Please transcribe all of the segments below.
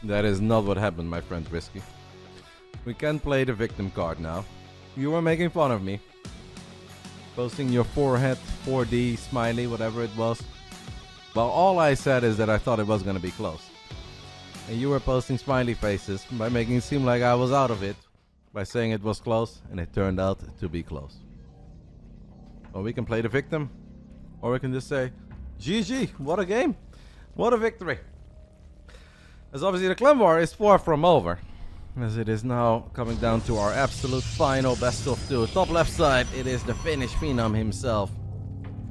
That is not what happened, my friend Risky. We can play the victim card now. You were making fun of me. Posting your forehead 4D smiley, whatever it was. Well, all I said is that I thought it was going to be close. And you were posting smiley faces by making it seem like I was out of it. By saying it was close, and it turned out to be close. Well, we can play the victim. Or we can just say, GG, what a game. What a victory. As obviously the clan war is far from over. As it is now coming down to our absolute final best of two. Top left side, it is the Finnish phenom himself,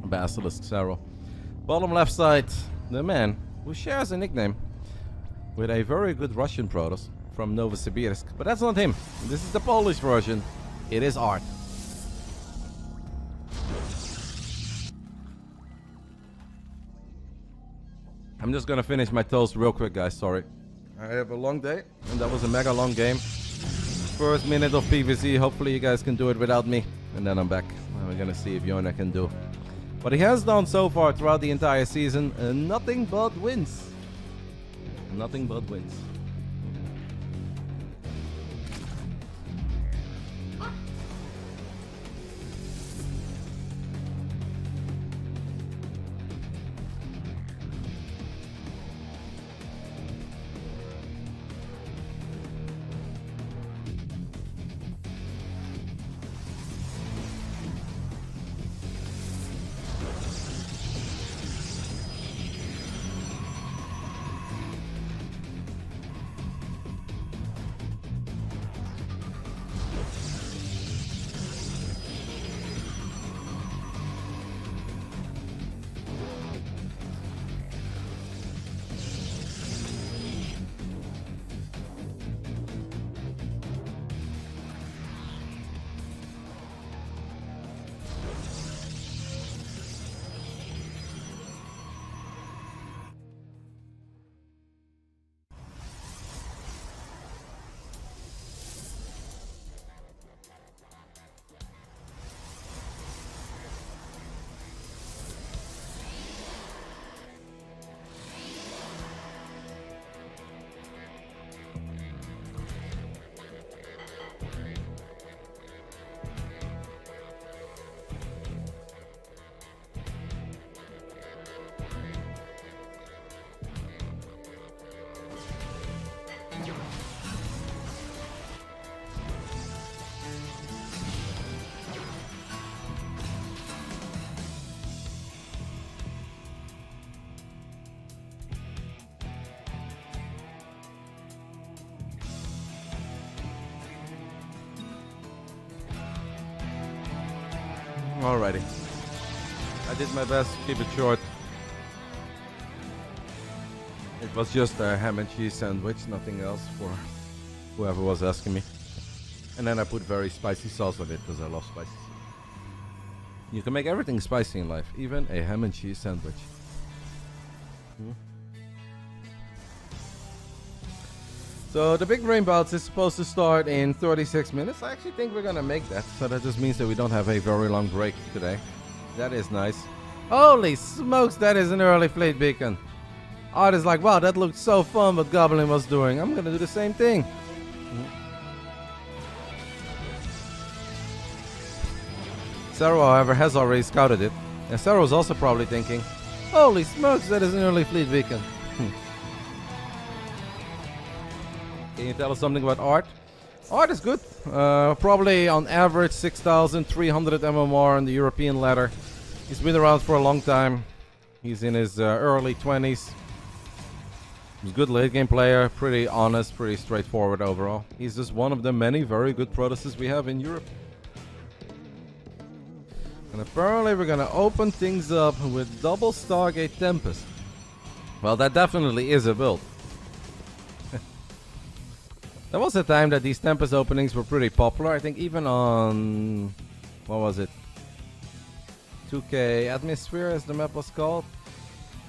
BASILISK Serral. Bottom left side, the man who shares a nickname with a very good Russian Protoss from Novosibirsk. But that's not him. This is the Polish version. It is ArT. I'm just gonna finish my toast real quick, guys. Sorry. I have a long day, and that was a mega long game. First minute of PvZ. Hopefully you guys can do it without me. And then I'm back. We're gonna see if Reynor can do what he has done so far throughout the entire season. Nothing but wins. Nothing but wins. Alrighty. I did my best to keep it short. It was just a ham and cheese sandwich, nothing else for whoever was asking me. And then I put very spicy sauce on it because I love spicy. You can make everything spicy in life, even a ham and cheese sandwich. So the big rain bouts is supposed to start in 36 minutes. I actually think we're gonna make that. So that just means that we don't have a very long break today. That is nice. Holy smokes, that is an early fleet beacon. ArT is like, wow, that looked so fun what Goblin was doing. I'm gonna do the same thing. Serral, however, has already scouted it. And Serral is also probably thinking, holy smokes, that is an early fleet beacon. Can you tell us something about ArT? ArT is good. Probably on average 6,300 MMR on the European ladder. He's been around for a long time. He's in his early 20s. He's a good late game player. Pretty honest, pretty straightforward overall. He's just one of the many very good Protosses we have in Europe. And apparently we're gonna open things up with double Stargate Tempest. Well, that definitely is a build. There was a time that these Tempest openings were pretty popular. I think even on, what was it? 2K Atmosphere, as the map was called.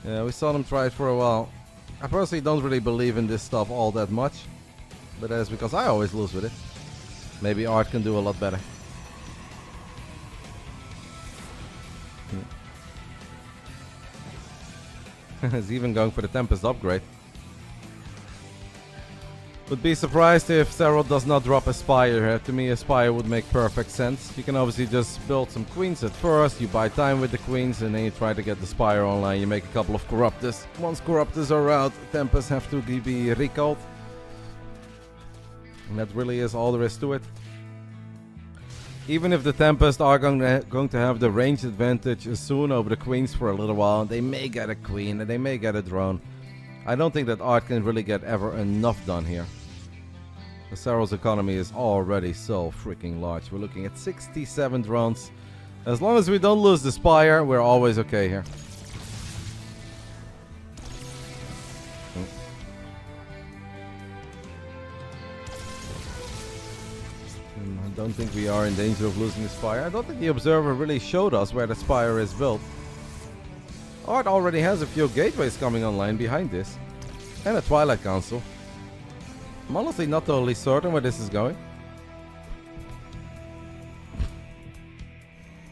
Yeah, we saw them try it for a while. I personally don't really believe in this stuff all that much. But that is because I always lose with it. Maybe ArT can do a lot better. He's even going for the Tempest upgrade. Would be surprised if Serral does not drop a Spire here. To me, a Spire would make perfect sense. You can obviously just build some Queens at first. You buy time with the Queens and then you try to get the Spire online. You make a couple of Corruptors. Once Corruptors are out, Tempests have to be recalled. And that really is all there is to it. Even if the Tempests are going to have the range advantage soon over the Queens for a little while, they may get a Queen and they may get a drone. I don't think that Art can really get ever enough done here. The Serral's economy is already so freaking large. We're looking at 67 drones. As long as we don't lose the Spire, we're always okay here. I don't think we are in danger of losing the Spire. I don't think the Observer really showed us where the Spire is built. Art already has a few gateways coming online behind this. And a Twilight Council. I'm honestly not totally certain where this is going.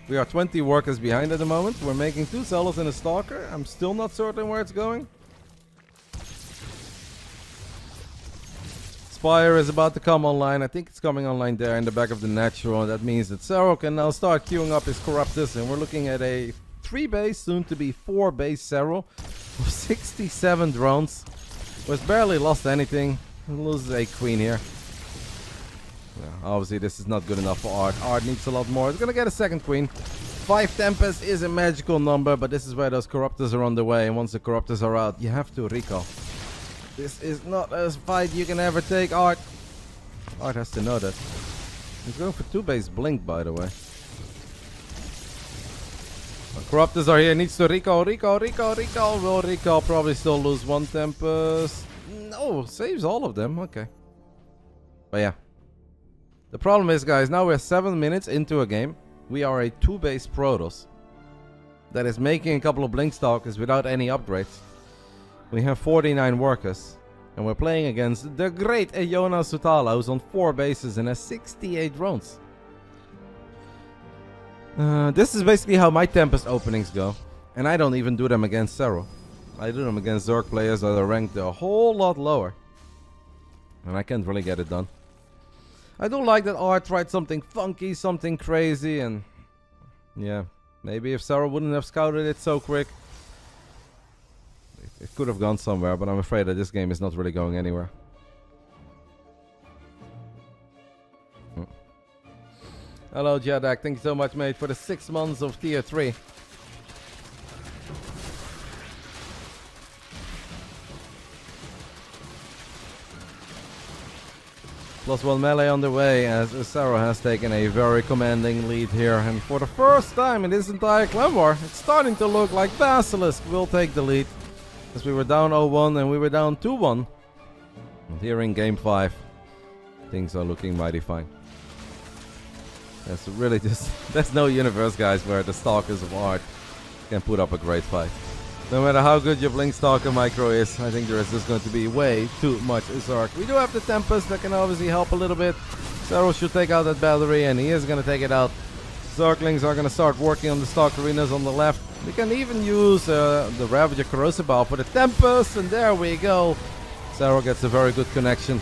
We are 20 workers behind at the moment. We're making 2 Sellers and a Stalker. I'm still not certain where it's going. Spire is about to come online. I think it's coming online there in the back of the Natural. That means that Serral can now start queuing up his Corruptors. And we're looking at a 3 base, soon to be 4 base Serral. With 67 drones. We've barely lost anything. We'll lose a Queen here. Yeah, obviously this is not good enough for Art. Art needs a lot more. It's gonna get a second Queen. 5 Tempest is a magical number, but this is where those Corruptors are on the way. And once the Corruptors are out, you have to recall. This is not a fight you can ever take, Art. Art has to know that. He's going for 2 base Blink, by the way. The Corruptors are here. Needs to recall. Will recall. Probably still lose 1 Tempest. No, saves all of them. Okay. But yeah. The problem is, guys, now we're 7 minutes into a game. We are a 2 base Protoss that is making a couple of Blink Stalkers without any upgrades. We have 49 workers. And we're playing against the great Iona Sutala, who's on 4 bases and has 68 drones. This is basically how my Tempest openings go. And I don't even do them against Serral. I do them against Zerg players that are ranked a whole lot lower. And I can't really get it done. I do like that Art tried something funky, something crazy, and yeah, maybe if Serral wouldn't have scouted it so quick, it could have gone somewhere, but I'm afraid that this game is not really going anywhere. Hello Jadak, thank you so much mate for the 6 months of tier 3. +1 melee on the way as Serral has taken a very commanding lead here. And for the first time in this entire clan war, it's starting to look like Basilisk will take the lead. As we were down 0-1 and we were down 2-1. And here in game 5, things are looking mighty fine. That's really just, there's no universe, guys, where the Stalkers of Art can put up a great fight. No matter how good your Blink Stalker micro is, I think there is just going to be way too much Zerg. We do have the Tempest that can obviously help a little bit. Serral should take out that battery, and he is going to take it out. Zerglings are going to start working on the Stalk Arenas on the left. We can even use the Ravager Corrosive Ball for the Tempest, and there we go. Serral gets a very good connection.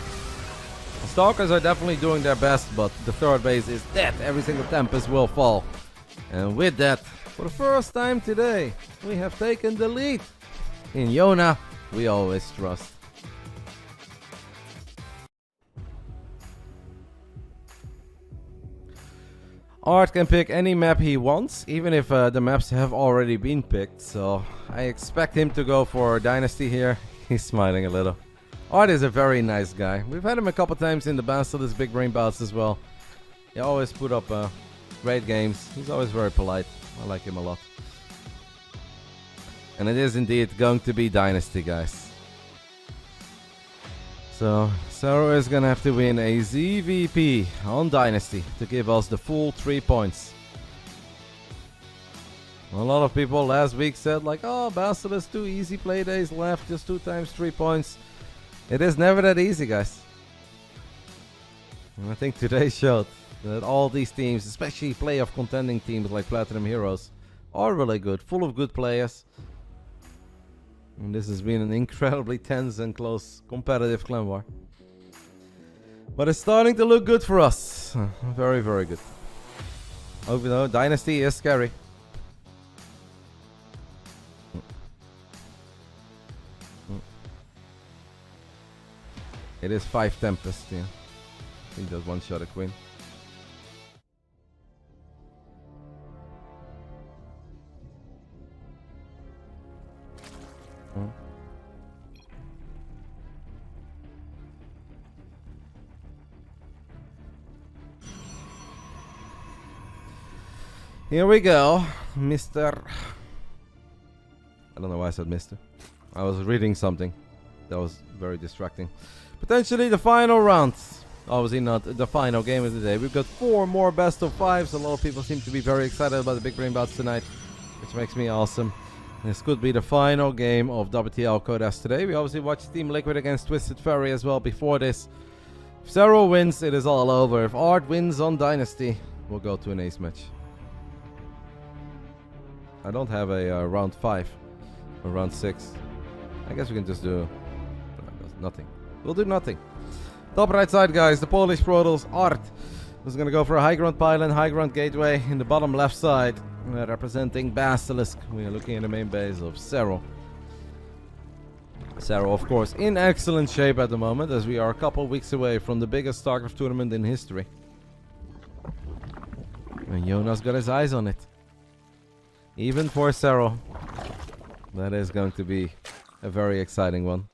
The Stalkers are definitely doing their best, but the 3rd base is dead. Every single Tempest will fall. And with that, for the first time today, we have taken the lead. In Iona, we always trust. Art can pick any map he wants, even if the maps have already been picked. So I expect him to go for Dynasty here. He's smiling a little. Art is a very nice guy. We've had him a couple times in the Basilisk Big Brain bouts as well. He always put up great games. He's always very polite. I like him a lot. And it is indeed going to be Dynasty, guys. So Serral is gonna have to win a ZVP on Dynasty to give us the full 3 points. A lot of people last week said like, oh, Basilisk 2 easy play days left, just 2 times 3 points. It is never that easy, guys. And I think today showed that all these teams, especially playoff contending teams like Platinum Heroes, are really good, full of good players. And this has been an incredibly tense and close competitive clan war. But it's starting to look good for us. Very, very good. Even though Dynasty is scary. It is 5 Tempest, yeah. I think that's one shot a queen. Here we go, Mr. I don't know why I said Mr. I was reading something that was very distracting. Potentially the final round. Obviously not the final game of the day. We've got 4 more best of 5s. A lot of people seem to be very excited about the big brain bouts tonight, which makes me awesome. This could be the final game of WTL Codas today. We obviously watched Team Liquid against Twisted Fairy as well before this. If Serral wins, it is all over. If ArT wins on Dynasty, we'll go to an ace match. I don't have a round 5 or round 6. I guess we can just do nothing. We'll do nothing. Top right side, guys. The Polish Protoss ArT is going to go for a high ground pylon, high ground gateway. In the bottom left side, representing Basilisk, we are looking at the main base of Serral. Serral, of course, in excellent shape at the moment, as we are a couple weeks away from the biggest Starcraft tournament in history. And Jonas got his eyes on it. Even for Serral, that is going to be a very exciting one.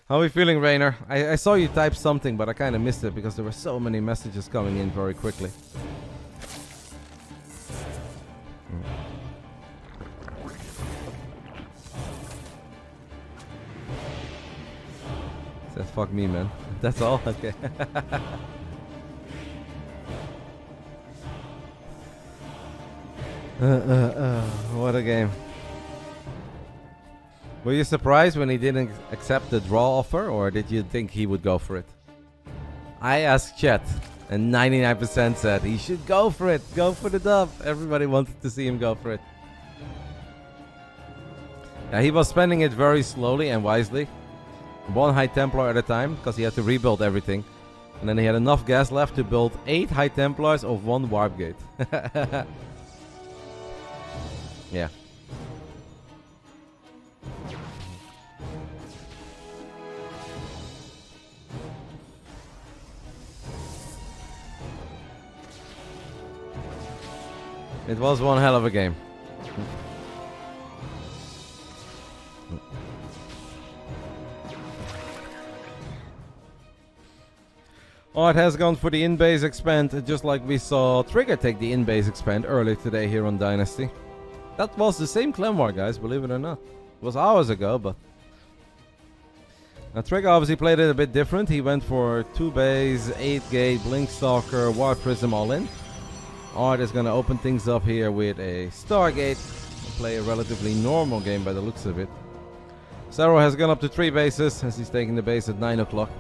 How are we feeling, Reynor? I saw you type something, but I kind of missed it because there were so many messages coming in very quickly. Says fuck me, man. That's all? Okay. What a game. Were you surprised when he didn't accept the draw offer, or did you think he would go for it? I asked Chet, and 99% said he should go for it. Go for the dub. Everybody wanted to see him go for it. Yeah, he was spending it very slowly and wisely. 1 High Templar at a time, because he had to rebuild everything. And then he had enough gas left to build 8 High Templars of 1 Warp Gate. Yeah. It was one hell of a game. ArT has gone for the in-base expand, just like we saw Trigger take the in-base expand earlier today here on Dynasty. That was the same clan war, guys, believe it or not. It was hours ago, but... Now, Trigger obviously played it a bit different. He went for 2-base, 8-gate, Blinkstalker, War Prism all in. ArT is going to open things up here with a Stargate. Play a relatively normal game by the looks of it. Serral has gone up to 3 bases as he's taking the base at 9 o'clock.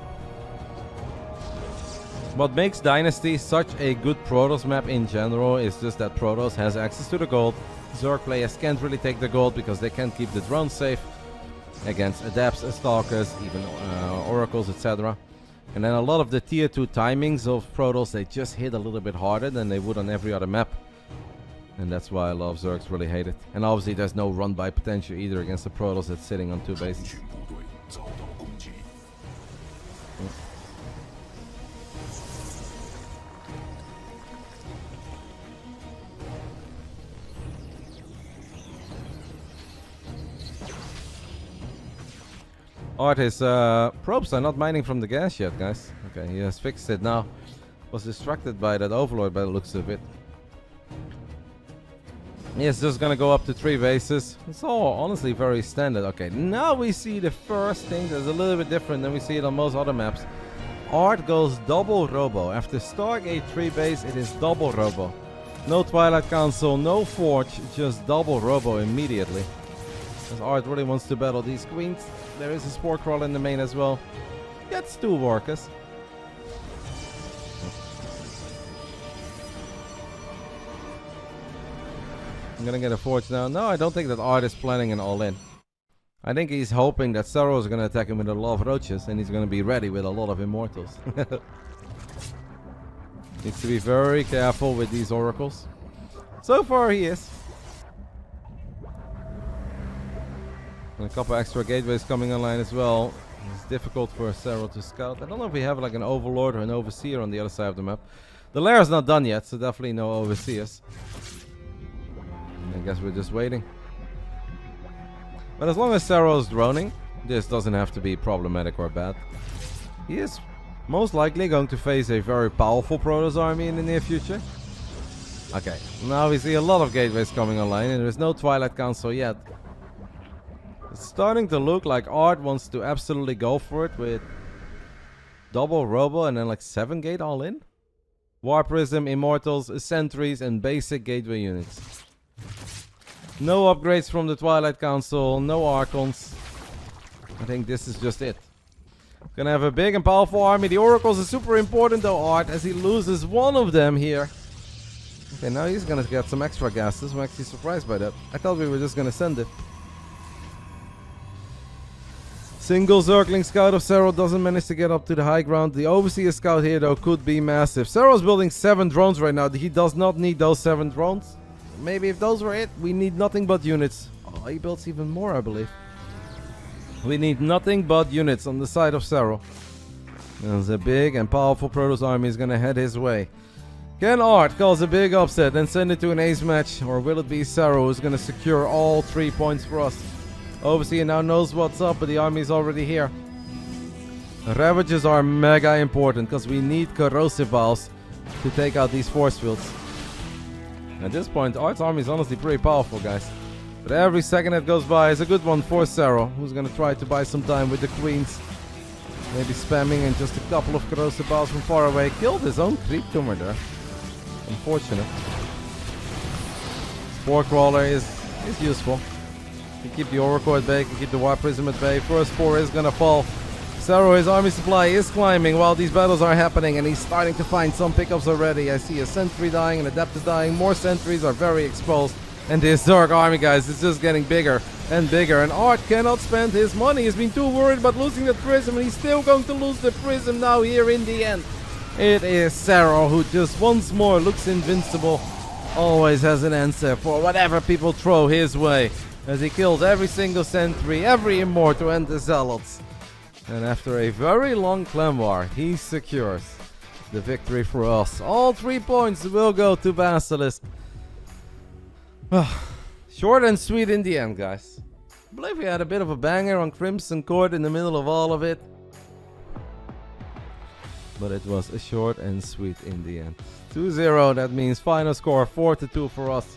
What makes Dynasty such a good Protoss map in general is just that Protoss has access to the gold. Zerg players can't really take the gold because they can't keep the drones safe against Adepts, Stalkers, even Oracles, etc. And then a lot of the tier 2 timings of Protoss, they just hit a little bit harder than they would on every other map. And that's why a lot of Zergs really hate it. And obviously there's no run-by potential either against the Protoss that's sitting on 2 bases. ArT is probes are not mining from the gas yet, guys. Okay, he has fixed it now. Was distracted by that Overlord by the looks of it. He is just gonna go up to 3 bases. It's all honestly very standard. Okay, now we see the first thing that's a little bit different than we see it on most other maps. ArT goes double robo. After Stargate 3 base, it is double robo. No Twilight Council, no Forge, just double robo immediately. As ArT really wants to battle these queens. There is a Spore Crawl in the main as well. Gets 2 workers. I'm gonna get a Forge now. No, I don't think that ArT is planning an all-in. I think he's hoping that Serral is going to attack him with a lot of roaches, and he's going to be ready with a lot of immortals. Needs to be very careful with these oracles. So far he is. And a couple extra gateways coming online as well. It's difficult for Serral to scout. I don't know if we have like an overlord or an overseer on the other side of the map. The lair is not done yet, so definitely no overseers. I guess we're just waiting. But as long as Serral is droning, this doesn't have to be problematic or bad. He is most likely going to face a very powerful Protoss army in the near future. Okay, now we see a lot of gateways coming online, and there's no Twilight Council yet. It's starting to look like ArT wants to absolutely go for it with double Robo and then like 7 gate all in. War Prism, Immortals, Sentries, and basic gateway units. No upgrades from the Twilight Council, no Archons. I think this is just it. Gonna have a big and powerful army. The Oracles are super important though, ArT, as he loses one of them here. Okay, now he's gonna get some extra gases. I'm actually surprised by that. I thought we were just gonna send it. Single circling scout of Serral doesn't manage to get up to the high ground. The overseer scout here though could be massive. Serral's building 7 drones right now. He does not need those 7 drones. Maybe if those were it, we need nothing but units. Oh, he builds even more, I believe. We need nothing but units on the side of Serral. There's a big and powerful Protoss army is gonna head his way. Can ArT cause a big upset and send it to an ace match? Or will it be Serral who's gonna secure all 3 points for us? Overseer now knows what's up, but the army is already here. Ravages are mega important because we need corrosive balls to take out these force fields. At this point, ArT's army is honestly pretty powerful, guys. But every second that goes by is a good one for Serral, who's going to try to buy some time with the queens. Maybe spamming and just a couple of corrosive balls from far away. Killed his own creep tumor there. Unfortunate. Spore Crawler is useful. Can keep the Oracle at bay, can keep the War Prism at bay. First Spore is gonna fall. Serral, his army supply is climbing while these battles are happening, and he's starting to find some pickups already. I see a sentry dying, an adapter dying. More sentries are very exposed. And this Dark army, guys, is just getting bigger and bigger. And ArT cannot spend his money. He's been too worried about losing the Prism, and he's still going to lose the Prism now here in the end. It is Serral who just once more looks invincible. Always has an answer for whatever people throw his way, as he kills every single sentry, every immortal, and the zealots. And after a very long clan war, he secures the victory for us. All 3 points will go to Basilisk. Short and sweet in the end, guys. I believe we had a bit of a banger on Crimson Court in the middle of all of it. But it was a short and sweet in the end. 2-0, that means final score 4-2 for us.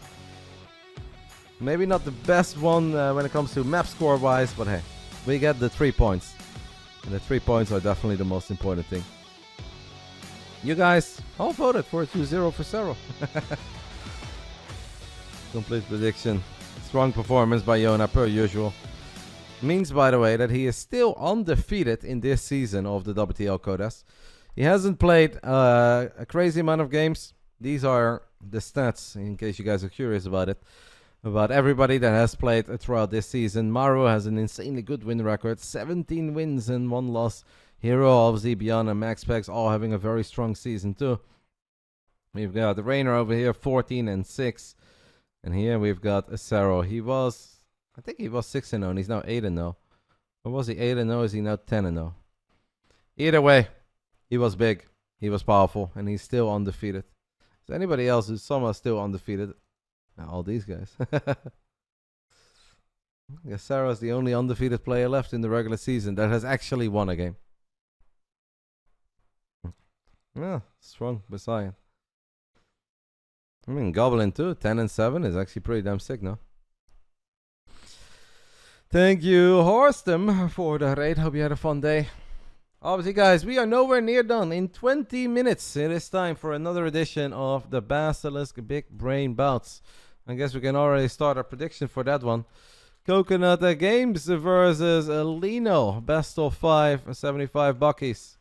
Maybe not the best one when it comes to map score wise, but hey, we get the 3 points. And the 3 points are definitely the most important thing. You guys all voted for a 2-0 for Serral. Complete prediction. Strong performance by Yona per usual. Means, by the way, that he is still undefeated in this season of the WTL Codas. He hasn't played a crazy amount of games. These are the stats, in case you guys are curious about it. About everybody that has played throughout this season. Maru has an insanely good win record. 17 wins and 1 loss. Hero, obviously, Beyond and Max Pex all having a very strong season too. We've got the Reynor over here, 14 and 6. And here we've got a Serral. I think he was 6 and 0, and he's now 8 and 0. Or was he 8 and 0? Is he now 10 and 0? Either way, he was big, he was powerful, and he's still undefeated. Is there anybody else who's somehow still undefeated? Now, all these guys. I guess Sarah's the only undefeated player left in the regular season that has actually won a game. Yeah, strong Besian. I mean, Goblin too, 10 and 7 is actually pretty damn sick, no? Thank you, RotterdaM, for the raid. Hope you had a fun day. Obviously, guys, we are nowhere near done. In 20 minutes, it is time for another edition of the Basilisk Big Brain Bouts. I guess we can already start our prediction for that one. Coconut Games versus Lino. Best of 5, 75 buckies.